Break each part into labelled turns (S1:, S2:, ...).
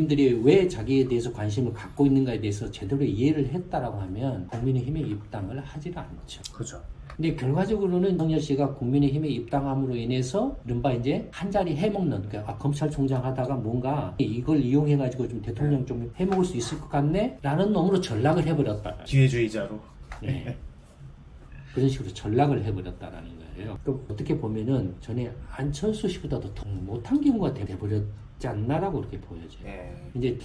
S1: 국민들이 왜 자기에 대해서 관심을 갖고 있는가에 대해서 제대로 이해를 했다라고 하면 국민의힘에 입당을 하지를 않죠.
S2: 그렇죠.
S1: 근데 결과적으로는 윤석열 씨가 국민의힘에 입당함으로 인해서 이른바 이제 한 자리 해먹는, 그러니까 검찰총장 하다가 뭔가 이걸 이용해가지고 좀 대통령 좀 해먹을 수 있을 것 같네? 라는 놈으로 전락을 해버렸다.
S2: 기회주의자로.
S1: 네. 그런 식으로 전락을 해버렸다라는 거예요. 또 어떻게 보면은 전에 안철수 씨보다도 더 못한 경우가 돼버렸지 않나라고 그렇게 보여져요. 이제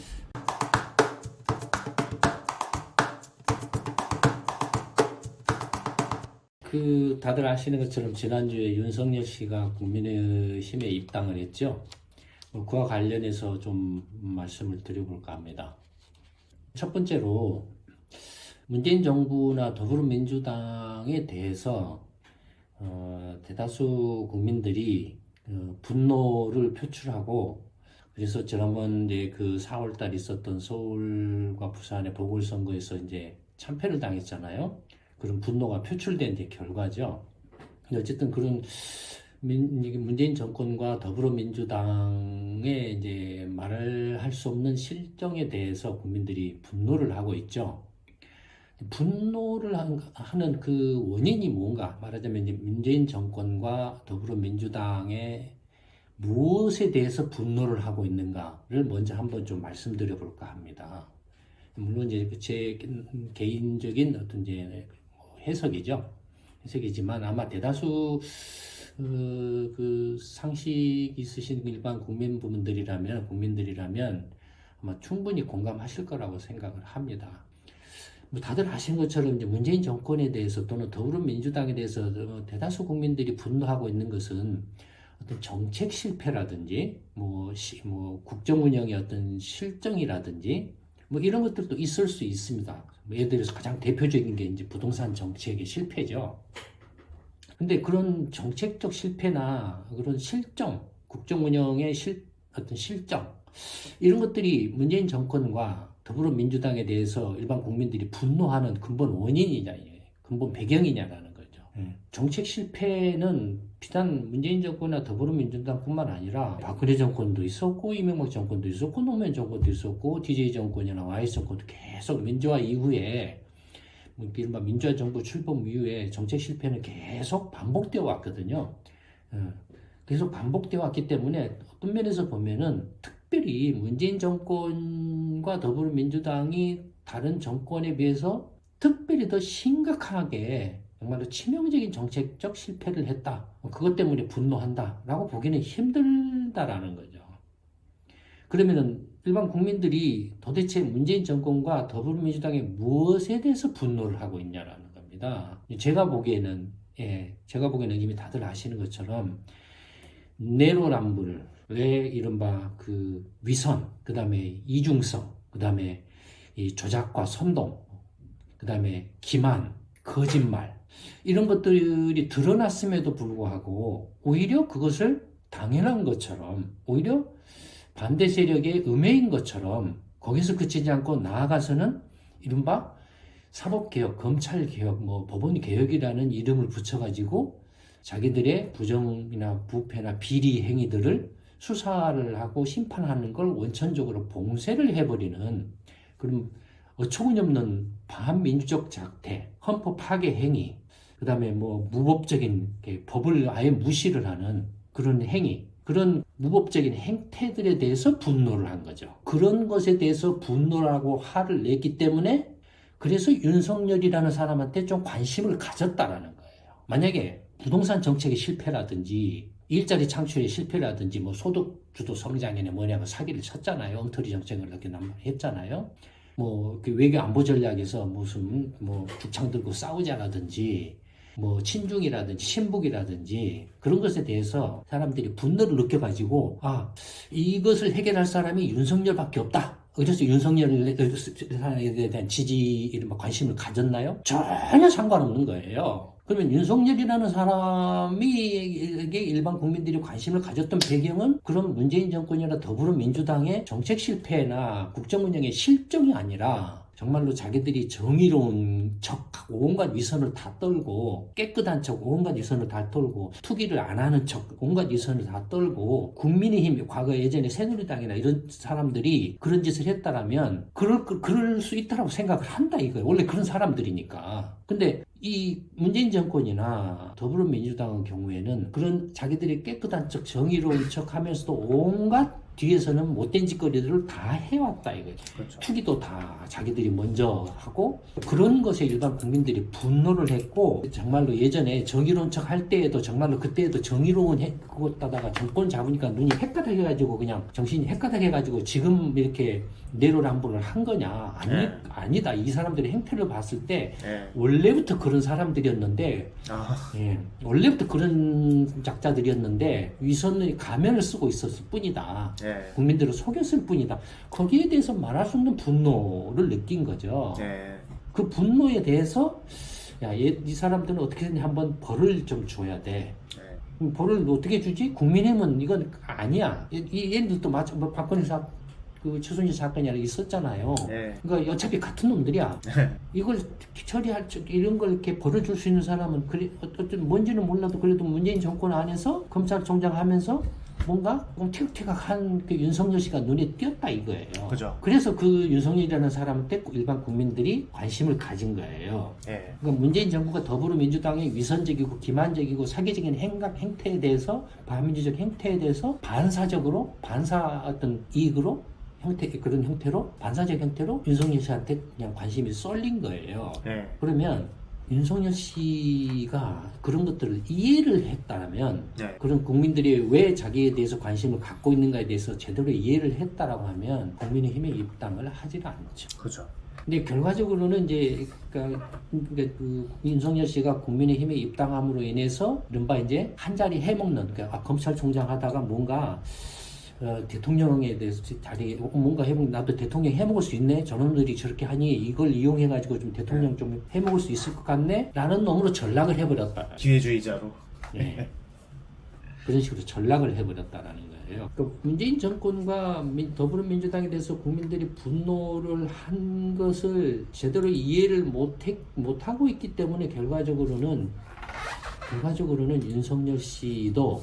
S1: 다들 아시는 것처럼 지난주에 윤석열 씨가 국민의힘에 입당을 했죠. 그와 관련해서 좀 말씀을 드려볼까 합니다. 첫 번째로 문재인 정부나 더불어민주당에 대해서 대다수 국민들이 분노를 표출하고, 그래서 지난번 이제 그 4월달 있었던 서울과 부산의 보궐선거에서 이제 참패를 당했잖아요. 그런 분노가 표출된 이제 결과죠. 어쨌든 그런 문재인 정권과 더불어민주당의 이제 말을 할 수 없는 실정에 대해서 국민들이 분노를 하고 있죠. 분노를 하는 그 원인이 뭔가, 말하자면 이제 문재인 정권과 더불어민주당의 무엇에 대해서 분노를 하고 있는가를 먼저 한번 좀 말씀드려 볼까 합니다. 물론 이제 제 개인적인 어떤 이제 해석이죠. 해석이지만 아마 대다수 그 상식 있으신 일반 국민들이라면 아마 충분히 공감하실 거라고 생각을 합니다. 뭐 다들 아시는 것처럼 이제 문재인 정권에 대해서 또는 더불어민주당에 대해서 대다수 국민들이 분노하고 있는 것은 어떤 정책 실패라든지 뭐 국정 운영의 어떤 실정이라든지 뭐 이런 것들도 있을 수 있습니다. 예를 들어서 가장 대표적인 게 이제 부동산 정책의 실패죠. 근데 그런 정책적 실패나 그런 실정, 국정 운영의 어떤 실정, 이런 것들이 문재인 정권과 더불어민주당에 대해서 일반 국민들이 분노하는 근본 원인이냐, 근본 배경이냐라는 거죠. 정책 실패는 비단 문재인 정권이나 더불어민주당뿐만 아니라 박근혜 정권도 있었고, 이명박 정권도 있었고, 노무현 정권도 있었고, DJ 정권이나 YS 정권도 계속 민주화 이후에, 이른바 민주화 정부 출범 이후에 정책 실패는 계속 반복되어 왔거든요. 계속 반복되어 왔기 때문에 어떤 면에서 보면은 특별히 문재인 정권과 더불어민주당이 다른 정권에 비해서 특별히 더 심각하게 정말로 치명적인 정책적 실패를 했다. 그것 때문에 분노한다라고 보기는 힘들다라는 거죠. 그러면은 일반 국민들이 도대체 문재인 정권과 더불어민주당의 무엇에 대해서 분노를 하고 있냐라는 겁니다. 제가 보기에는 이미 다들 아시는 것처럼 내로남불, 왜 이른바 그 위선, 그 다음에 이중성, 그 다음에 이 조작과 선동, 그 다음에 기만, 거짓말, 이런 것들이 드러났음에도 불구하고 오히려 그것을 당연한 것처럼, 오히려 반대 세력의 음해인 것처럼 거기서 그치지 않고 나아가서는 이른바 사법개혁, 검찰개혁, 뭐 법원개혁이라는 이름을 붙여가지고 자기들의 부정이나 부패나 비리 행위들을 수사를 하고 심판하는 걸 원천적으로 봉쇄를 해버리는 그런 어처구니없는 반민주적 작태, 헌법 파괴 행위, 그 다음에 뭐 무법적인 법을 아예 무시를 하는 그런 행위, 그런 무법적인 행태들에 대해서 분노를 한 거죠. 그런 것에 대해서 분노를 하고 화를 냈기 때문에 그래서 윤석열이라는 사람한테 좀 관심을 가졌다라는 거예요. 만약에 부동산 정책의 실패라든지 일자리 창출의 실패라든지 뭐 소득주도 성장이나 뭐냐고 사기를 쳤잖아요. 엉터리 정책을 이렇게 했잖아요. 뭐 외교 안보 전략에서 무슨 뭐 죽창 들고 싸우자라든지 뭐 친중이라든지 신북이라든지 그런 것에 대해서 사람들이 분노를 느껴가지고 이것을 해결할 사람이 윤석열밖에 없다. 그래서 윤석열에 대한 지지, 관심을 가졌나요? 전혀 상관없는 거예요. 그러면 윤석열이라는 사람에게 일반 국민들이 관심을 가졌던 배경은 그런 문재인 정권이나 더불어민주당의 정책 실패나 국정 운영의 실정이 아니라 정말로 자기들이 정의로운 척하고 온갖 위선을 다 떨고 깨끗한 척 온갖 위선을 다 떨고 투기를 안 하는 척 온갖 위선을 다 떨고 국민의힘 과거 예전에 새누리당이나 이런 사람들이 그런 짓을 했다라면 그럴 수 있다라고 생각을 한다 이거예요. 원래 그런 사람들이니까. 근데 이 문재인 정권이나 더불어민주당의 경우에는 그런 자기들이 깨끗한 척 정의로운 척 하면서도 온갖 뒤에서는 못된 짓거리들을 다 해왔다 이거예요.
S2: 그렇죠.
S1: 투기도 다 자기들이 먼저 하고 그런 것에 일반 국민들이 분노를 했고 정말로 예전에 정의로운 척 할 때에도 정말로 그때에도 정의로운 그것다가 정권 잡으니까 눈이 헷가닥해가지고 그냥 정신이 헷가닥해가지고 지금 이렇게 내로남불을 한 거냐? 아니다. 이 사람들의 행태를 봤을 때 원래부터 그런 사람들이었는데 원래부터 그런 작자들이었는데 위선의 가면을 쓰고 있었을 뿐이다. 국민들을 속였을 뿐이다. 거기에 대해서 말할 수 없는 분노를 느낀 거죠. 그 분노에 대해서 이 사람들은 어떻게든 한번 벌을 좀 줘야 돼. 벌을 어떻게 주지? 국민의힘은 이건 아니야. 얘들도 박근혜 그 최순실 사건이 하나 있었잖아요. 그러니까 어차피 같은 놈들이야. 이걸 처리할 이런 걸 이렇게 벌어줄 수 있는 사람은 어떤 뭔지는 몰라도 그래도 문재인 정권 안에서 검찰총장 하면서 뭔가 티격태격한 그 윤석열 씨가 눈에 띄었다 이거예요.
S2: 그죠.
S1: 그래서 그 윤석열이라는 사람한테 일반 국민들이 관심을 가진 거예요. 그러니까 문재인 정부가 더불어민주당의 위선적이고 기만적이고 사기적인 행태에 대해서 반민주적 행태에 대해서 반사적으로 어떤 이익으로 그런 형태로 반사적 형태로 윤석열 씨한테 그냥 관심이 쏠린 거예요. 그러면 윤석열 씨가 그런 것들을 이해를 했다면 그런 국민들이 왜 자기에 대해서 관심을 갖고 있는가에 대해서 제대로 이해를 했다라고 하면 국민의힘에 입당을 하지를 않죠.
S2: 그렇죠.
S1: 근데 결과적으로는 이제 그 윤석열 씨가 국민의힘에 입당함으로 인해서 이른바 이제 한 자리 해먹는 검찰총장 하다가 뭔가 대통령에 대해서 뭔가 해먹 나도 대통령 해먹을 수 있네 저놈들이 저렇게 하니 이걸 이용해가지고 좀 대통령 좀 해먹을 수 있을 것 같네 라는 놈으로 전락을 해버렸다.
S2: 기회주의자로.
S1: 그런 식으로 전락을 해버렸다라는 거예요. 그러니까 문재인 정권과 더불어민주당에 대해서 국민들이 분노를 한 것을 제대로 이해를 못하고 있기 때문에 결과적으로는 윤석열 씨도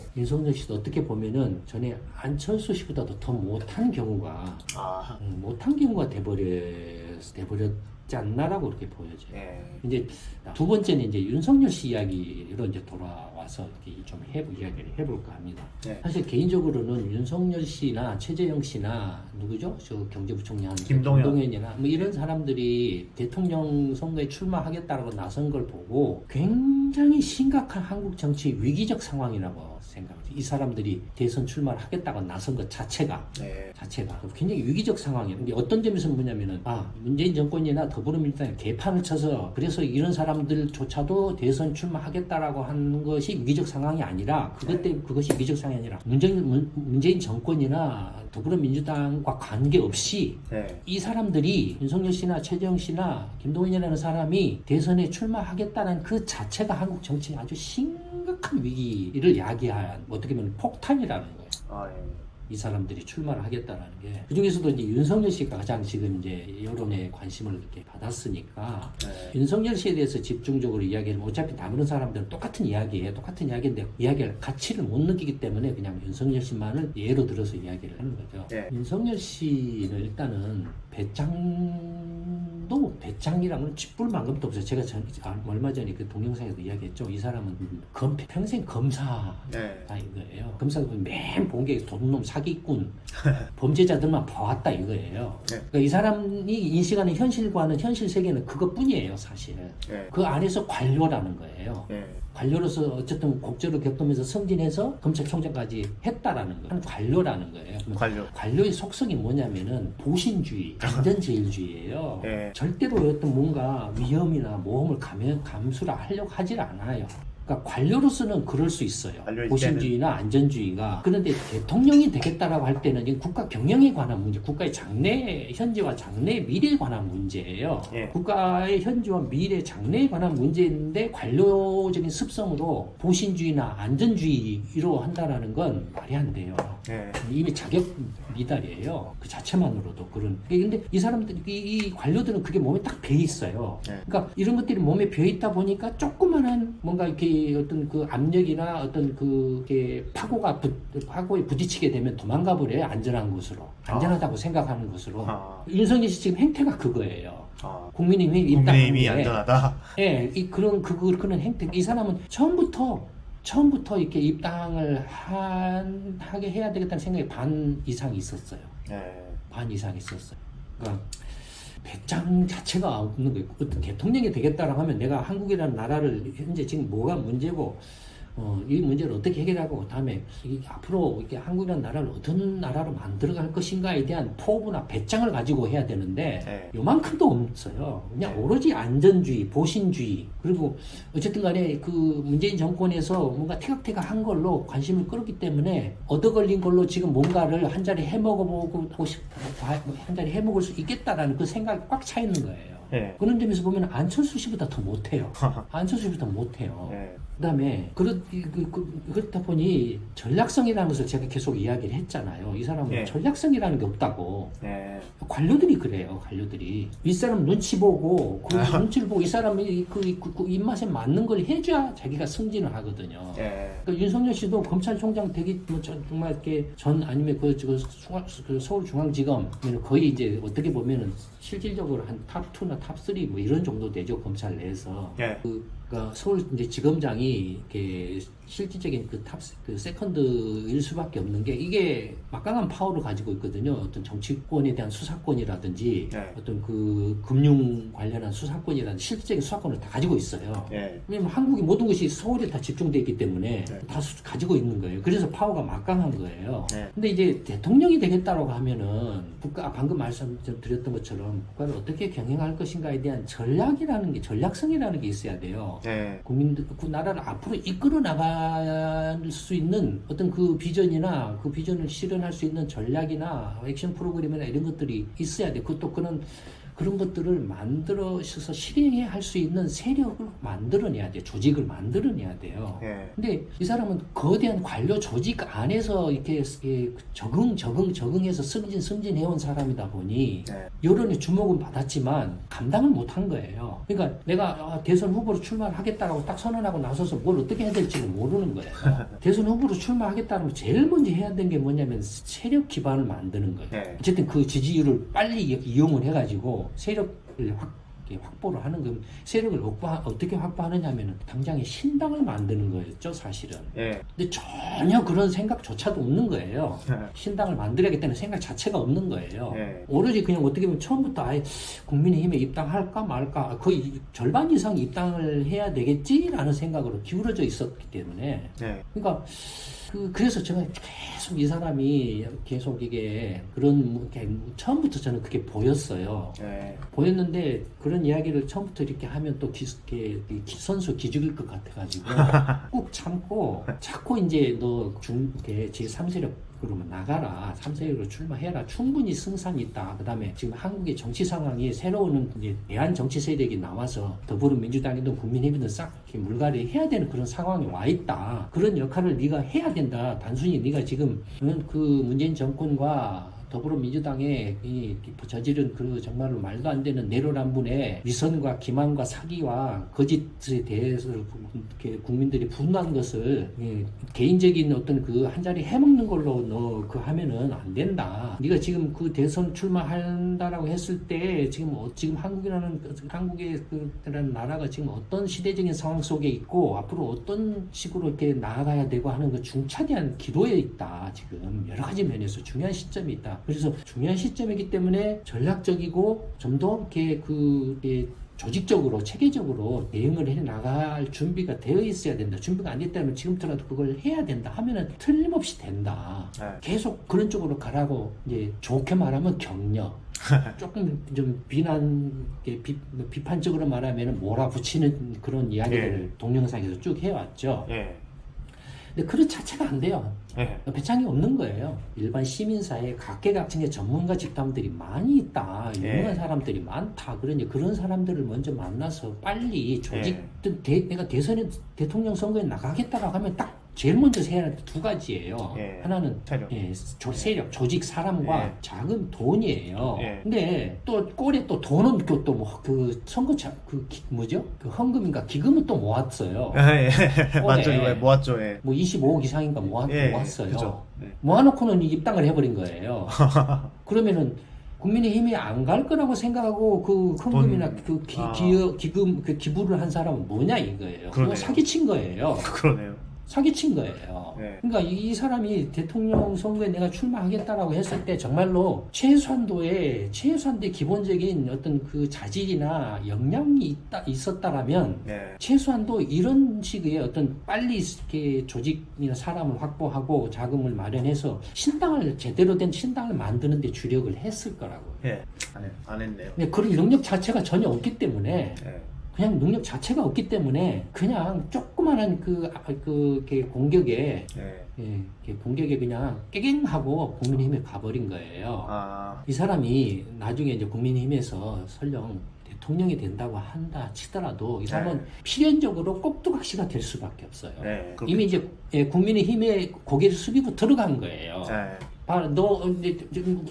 S1: 어떻게 보면은 전에 안철수 씨보다도 더 못한 경우가 돼버렸지 않나라고 그렇게 보여져요. 이제 두 번째는 이제 윤석열 씨 이야기로 이제 돌아와서 이렇게 좀 이야기를 해볼까 합니다. 사실 개인적으로는 윤석열 씨나 최재형 씨나 누구죠? 저 경제부총리 한 김동연이나 뭐 이런 사람들이 대통령 선거에 출마하겠다라고 나선 걸 보고 굉장히 심각한 한국 정치 위기적 상황이라고 생각합니다. 이 사람들이 대선 출마를 하겠다고 나선 것 자체가 굉장히 위기적 상황이에요. 근데 어떤 점에서 뭐냐면은 문재인 정권이나 더불어민주당이 개판을 쳐서 그래서 이런 사람들조차도 대선 출마하겠다라고 하는 것이 위기적 상황이 아니라 그것이 위기적 상황이 아니라 문재인 정권이나 더불어민주당과 관계없이 이 사람들이 윤석열 씨나 최재형 씨나 김동연이라는 사람이 대선에 출마하겠다는 그 자체가 한국 정치의 아주 심각한 위기를 야기한 어떻게 보면 폭탄이라는 거예요. 이 사람들이 출마를 하겠다라는 게. 그 중에서도 이제 윤석열 씨가 가장 지금 이제 여론의 관심을 이렇게 받았으니까 윤석열 씨에 대해서 집중적으로 이야기하면 어차피 다른 사람들은 똑같은 이야기예요. 똑같은 이야기인데 이야기할 가치를 못 느끼기 때문에 그냥 윤석열 씨만을 예로 들어서 이야기를 하는 거죠. 윤석열 씨는 일단은 배짱이랑은 쥐뿔만큼도 없어요. 제가 얼마 전에 그 동영상에서 이야기했죠. 이 사람은 평생 검사인 거예요. 검사가 맨 본 게 도둑놈 사기꾼 범죄자들만 봐왔다 이거예요. 그러니까 이 사람이 인식하는 현실과는 현실 세계는 그것뿐이에요. 사실 그 안에서 관료라는 거예요. 관료로서 어쨌든 곡절을 겪으면서 승진해서 검찰총장까지 했다라는 거예요. 관료라는 거예요. 관료의 속성이 뭐냐면은 보신주의, 안전제일주의예요. 절대로 어떤 뭔가 위험이나 모험을 감수를 하려고 하질 않아요. 그러니까 관료로서는 그럴 수 있어요.
S2: 관료일
S1: 보신주의나 안전주의가. 그런데 대통령이 되겠다라고 할 때는 이건 국가 경영에 관한 문제, 국가의 장래, 현재와 장래, 미래에 관한 문제예요.
S2: 예.
S1: 국가의 현재와 미래, 장래에 관한 문제인데 관료적인 습성으로 보신주의나 안전주의로 한다라는 건 말이 안 돼요.
S2: 예.
S1: 이미 자격 미달이에요. 그 자체만으로도 그런. 근데 이 사람들, 이 관료들은 그게 몸에 딱 배 있어요.
S2: 네.
S1: 그러니까 이런 것들이 몸에 배 있다 보니까 조그만한 뭔가 이렇게 어떤 그 압력이나 어떤 그 이렇게 파고에 부딪히게 되면 도망가 버려요. 안전한 곳으로. 안전하다고 생각하는 곳으로. 윤석열 씨 지금 행태가 그거예요. 국민의힘이
S2: 국민의힘이 안전하다.
S1: 예, 그런 행태. 이 사람은 처음부터 이렇게 입당을 하게 해야 되겠다는 생각이 반 이상 있었어요. 반 이상 있었어요. 그러니까 배짱 자체가 없는 거예요. 어떤 대통령이 되겠다라고 하면 내가 한국이라는 나라를 현재 지금 뭐가 문제고 이 문제를 어떻게 해결하고 그다음에 앞으로 이렇게 한국이라는 나라를 어떤 나라로 만들어갈 것인가에 대한 포부나 배짱을 가지고 해야 되는데 요만큼도 없어요. 그냥 오로지 안전주의, 보신주의 그리고 어쨌든 간에 그 문재인 정권에서 뭔가 태각태각한 걸로 관심을 끌었기 때문에 얻어 걸린 걸로 지금 뭔가를 한 자리 해먹어보고 싶고 한 자리 해먹을 수 있겠다라는 그 생각이 꽉 차 있는 거예요. 그런 점에서 보면 안철수 씨보다 더 못해요. 안철수 씨보다 못해요. 그다음에 그렇다 보니 전략성이라는 것을 제가 계속 이야기를 했잖아요. 이 사람은 전략성이라는 게 없다고. 관료들이 그래요. 관료들이 윗사람 눈치 보고 그 눈치를 보고 이 사람이 그 입맛에 맞는 걸 해줘야 자기가 승진을 하거든요. 그러니까 윤석열 씨도 검찰총장 되기 뭐 정말 이렇게 아니면 그 서울중앙지검 거의 이제 어떻게 보면은 실질적으로 한 탑2나 탑3 뭐 이런 정도 되죠. 검찰 내에서. 그러니까 서울 이제 지검장이 이렇게 실질적인 그 세컨드일 수밖에 없는 게 이게 막강한 파워를 가지고 있거든요. 어떤 정치권에 대한 수사권이라든지 어떤 그 금융 관련한 수사권이라든지 실질적인 수사권을 다 가지고 있어요. 왜냐면 한국의 모든 것이 서울에 다 집중되어 있기 때문에 다 가지고 있는 거예요. 그래서 파워가 막강한 거예요. 근데 이제 대통령이 되겠다라고 하면은 방금 말씀드렸던 것처럼 국가를 어떻게 경영할 것인가에 대한 전략성이라는 게 있어야 돼요. 국민들, 그 나라를 앞으로 이끌어 나갈 수 있는 어떤 그 비전이나 그 비전을 실현할 수 있는 전략이나 액션 프로그램이나 이런 것들이 있어야 돼. 그것도 그런 것들을 만들어서 실행해 할 수 있는 세력을 만들어내야 돼. 조직을 만들어내야 돼요. 근데 이 사람은 거대한 관료 조직 안에서 이렇게 적응해서 승진해온 사람이다 보니 여론의 주목은 받았지만 감당을 못한 거예요. 그러니까 내가 대선 후보로 출마를 하겠다라고 딱 선언하고 나서서 뭘 어떻게 해야 될지는 모르는 거예요. 대선 후보로 출마하겠다면 제일 먼저 해야 되는 게 뭐냐면 세력 기반을 만드는 거예요. 어쨌든 그 지지율을 빨리 이용을 해가지고 세력을 확보를 하는 거. 세력을 어떻게 확보하느냐 하면은 당장에 신당을 만드는 거였죠, 사실은. 근데 전혀 그런 생각조차도 없는 거예요. 신당을 만들어야겠다는 생각 자체가 없는 거예요. 오로지 그냥 어떻게 보면 처음부터 아예 국민의힘에 입당할까 말까 거의 절반 이상 입당을 해야 되겠지라는 생각으로 기울어져 있었기 때문에. 그러니까 그래서 제가 계속 이 사람이 계속 이게 처음부터 저는 그게 보였어요. 보였는데 그런 이야기를 처음부터 이렇게 하면 또 선수 기죽일 것 같아가지고 꾹 참고 자꾸 이제 너 제3세력 그러면 나가라. 3세력으로 출마해라. 충분히 승산이 있다. 그 다음에 지금 한국의 정치 상황이 새로운 이제 대한 정치 세력이 나와서 더불어민주당이든 국민의힘이든 싹 이렇게 물갈이 해야 되는 그런 상황에 와 있다. 그런 역할을 네가 해야 된다. 단순히 네가 지금 그 문재인 정권과 더불어민주당의 저지른 그 정말로 말도 안 되는 내로남불의 위선과 기만과 사기와 거짓에 대해서 국민들이 분노한 것을 개인적인 어떤 그 한 자리 해먹는 걸로 너 하면은 안 된다. 네가 지금 그 대선 출마한다라고 했을 때 지금 한국의 그라는 나라가 지금 어떤 시대적인 상황 속에 있고 앞으로 어떤 식으로 이렇게 나아가야 되고 하는 그 중차대한 기로에 있다. 지금 여러 가지 면에서 중요한 시점이 있다. 그래서 중요한 시점이기 때문에 전략적이고 좀 더 이렇게 조직적으로 체계적으로 대응을 해 나갈 준비가 되어 있어야 된다. 준비가 안 됐다면 지금부터라도 그걸 해야 된다 하면은 틀림없이 된다. 계속 그런 쪽으로 가라고 이제 좋게 말하면 격려. 조금 좀 비판적으로 말하면 몰아붙이는 그런 이야기를 동영상에서 쭉 해왔죠. 근데 그런 자체가 안 돼요. 배짱이 없는 거예요. 일반 시민사회에 각계각층의 전문가 집단들이 많이 있다. 유명한 사람들이 많다. 그러니 그런 사람들을 먼저 만나서 빨리 내가 대통령 선거에 나가겠다라고 하면 딱 제일 먼저 해야 할 두 가지예요. 하나는 세력, 조직, 사람과 자금, 돈이에요. 근데 또 꼴에 또 돈은 또 뭐 그 선거 뭐죠? 그 헌금인가 기금은 또 모았어요.
S2: 맞죠, 모았죠.
S1: 뭐 25억 이상인가 모았어요.
S2: 그죠.
S1: 모아놓고는 입당을 해버린 거예요. 그러면은 국민의힘이 안 갈 거라고 생각하고 그 헌금이나 기금 그 기부를 한 사람은 뭐냐 이거예요. 그거 사기친 거예요.
S2: 그러네요.
S1: 사기친 거예요. 그러니까 이 사람이 대통령 선거에 내가 출마하겠다라고 했을 때 정말로 최소한도의 기본적인 어떤 그 자질이나 역량이 있었다라면 최소한도 이런 식의 어떤 빨리 이렇게 조직이나 사람을 확보하고 자금을 마련해서 제대로 된 신당을 만드는 데 주력을 했을 거라고요.
S2: 안 했네요.
S1: 근데 그런 능력 자체가 전혀 없기 때문에 그냥 능력 자체가 없기 때문에 그냥 조그만한 공격에 공격에 그냥 깨갱하고 국민의힘에 가버린 거예요. 이 사람이 나중에 이제 국민의힘에서 설령 대통령이 된다고 한다 치더라도 이 사람은 필연적으로 꼭두각시가 될 수밖에 없어요. 이미 이제 국민의힘에 고개를 숙이고 들어간 거예요. 너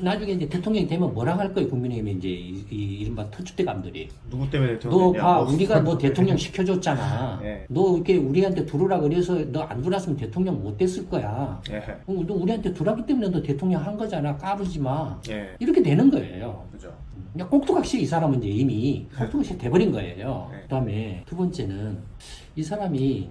S1: 나중에 이제 대통령이 되면 뭐라 할 거예요? 국민의힘에 이제 이 이른바 터줏대감들이
S2: 누구 때문에 대통령이냐?
S1: 우리가 너 대통령 시켜줬잖아. 너 이렇게 우리한테 들어오라 그래서 너 안 들어왔으면 대통령 못 됐을 거야. 너 우리한테 들어왔기 때문에 너 대통령 한 거잖아. 까부지 마. 이렇게 되는 거예요.
S2: 그죠.
S1: 그냥 꼭두각시 이 사람은 이제 이미 꼭두각시 돼버린 거예요. 그다음에 두 번째는 이 사람이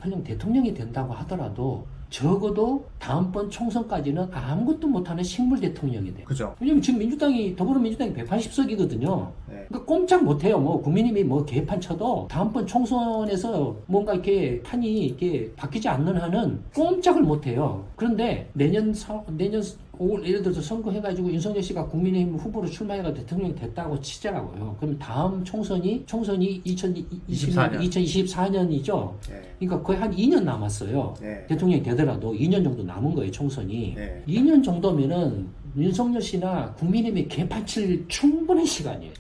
S1: 설령 대통령이 된다고 하더라도 적어도 다음번 총선까지는 아무것도 못하는 식물 대통령이 돼요.
S2: 그죠.
S1: 왜냐면 지금 더불어민주당이 180석이거든요. 그러니까 꼼짝 못해요. 국민의힘이 개판 쳐도 다음번 총선에서 뭔가 이렇게 판이 이렇게 바뀌지 않는 한은 꼼짝을 못해요. 그런데 내년 5월 예를 들어서 선거해가지고 윤석열 씨가 국민의힘 후보로 출마해가 대통령이 됐다고 치자라고요. 그럼 다음 총선이 2024년이죠. 그러니까 거의 한 2년 남았어요. 대통령이 되더라도 2년 정도 남은 거예요, 총선이. 2년 정도면은 윤석열 씨나 국민의힘이 개판 칠 충분한 시간이에요.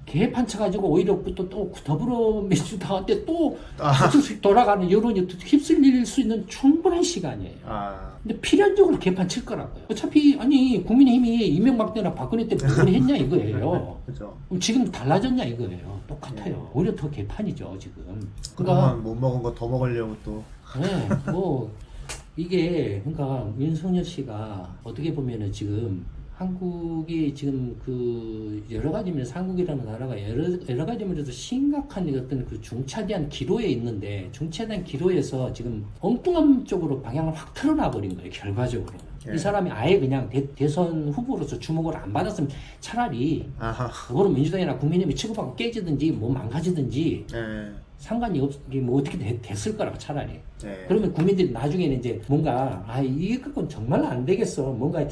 S1: 개판 쳐가지고 오히려 또 더불어민주당한테 또 돌아가는 여론이 휩쓸릴 수 있는 충분한 시간이에요. 근데 필연적으로 개판 칠 거라고요. 어차피 국민의힘이 이명박 때나 박근혜 때 뭘 했냐 이거예요.
S2: 그죠.
S1: 지금 달라졌냐 이거예요. 똑같아요. 오히려 더 개판이죠 지금.
S2: 그동안 못 먹은 거 더 먹으려고 또.
S1: 이게 그러니까 윤석열 씨가 어떻게 보면은 지금 한국이 지금 여러 가지 면에서 한국이라는 나라가 여러 가지 면에서 심각한 어떤 중차대한 기로에 있는데 중차대한 기로에서 지금 엉뚱한 쪽으로 방향을 확 틀어놔 버린 거예요, 결과적으로. 이 사람이 아예 그냥 대선 후보로서 주목을 안 받았으면 차라리 더불어민주당이나 국민의힘이 치고받고 깨지든지 망가지든지 상관이 어떻게 됐을 거라고 차라리. 그러면 국민들이 나중에는 이제 뭔가 이게 그건 정말 안 되겠어. 뭔가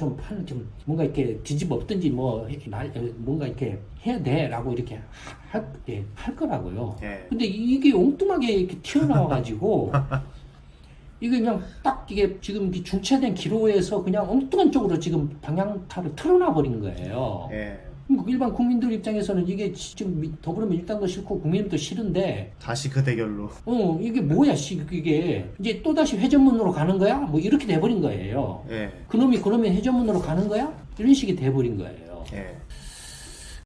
S1: 뭔가 이렇게 뒤집어 엎든지 뭔가 이렇게 해야 돼라고 이렇게 할 거라고요. 근데 이게 엉뚱하게 이렇게 튀어나와가지고 이게 그냥 딱 이게 지금 중차된 기로에서 그냥 엉뚱한 쪽으로 지금 방향타를 틀어놔 버린 거예요. 일반 국민들 입장에서는 이게 지금 더불어민주당도 싫고 국민의힘도 싫은데
S2: 다시 그 대결로
S1: 이게 뭐야 이게 이제 또다시 회전문으로 가는 거야? 이렇게 돼버린 거예요. 그러면 회전문으로 가는 거야? 이런 식이 돼버린 거예요.